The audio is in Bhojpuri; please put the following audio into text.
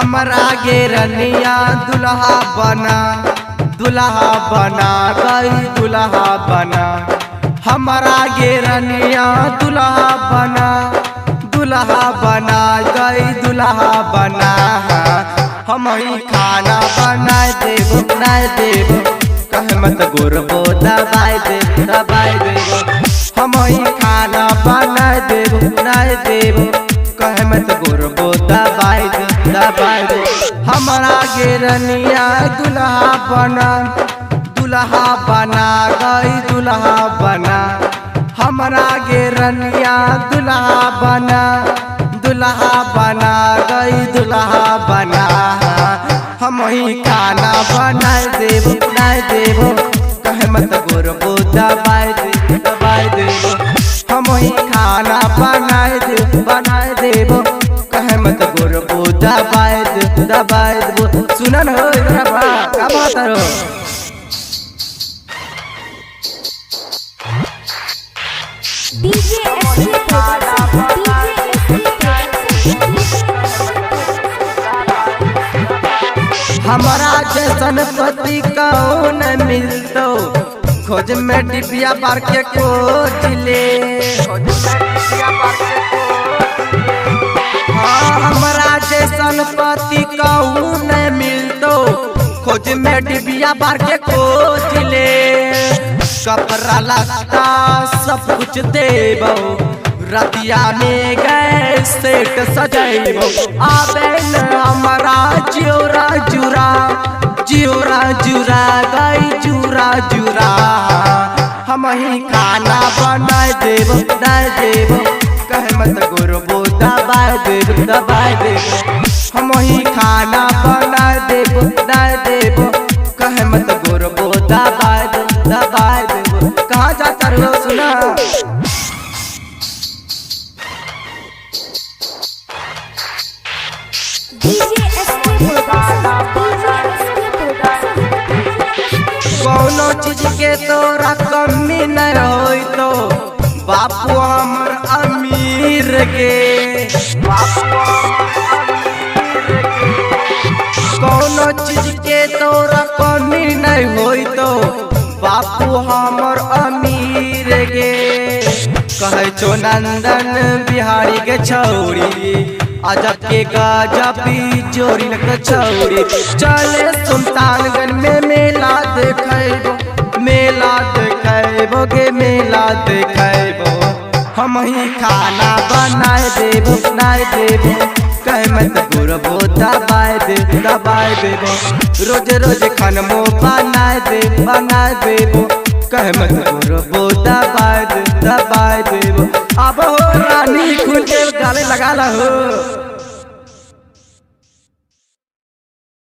हमरा गे रनिया दुल्हा बना गई दुल्हा बना। हमरा गे रनिया दुल्हा बना गई दुल्हा बना। हम ही खाना बना देबो कहे मत गोरबो दबाई देबो। हम ही खाना बना देबो कहे मत गोरबो दबाई दे। हमरा गे रनिया दुल्हा बना गई दुल्हा बना। हमरा गे रनिया दुल्हा बना गई दुल्हा बना। हम ही खाना बना देबो कहे मत गोरबो दबाई देबो। हम ही खाना बना देबो कहे मत गोरबो दबाई देबो। सुना न हो इधर का बात है। हमारा जैसन पति कौन मिलतो खोज में डिबिया बार के खोज ले। हाँ हमारा जैसन पति कौन मिलतो खोज में डिबिया बार के खोज ले। कपड़ा लगता सब कुछ देबो रतिया में गए सेट सजैबो। आबे न हमारा जियोरा जुरा गई जुरा। हम ही खाना बना देबो कहे मत गोरबो दबाई देबो। हम ही खाना बना देबो कहे मत गोरबो दबाई देबो। कहाँ जाता रहो सुना। कौनो चीज के तोरा कमी न होई तो बापू हमर अमीर के। कौनो चीज के तोरा कमी न होई तो बापू हमर अमीर गे। कहे छो नंदन बिहारी के छौरी अजब के गजबी जोड़ी लग छौरी। चले सुल्तानगंज में मेला देखैबो हम ही खाना बना देबो कहे मत गोरबो दबाई देबो। रोज खानमो बना देबो कहे मत गोरबो दबाई देबो। अब हो रानी खुल के गाले लगा ला हो।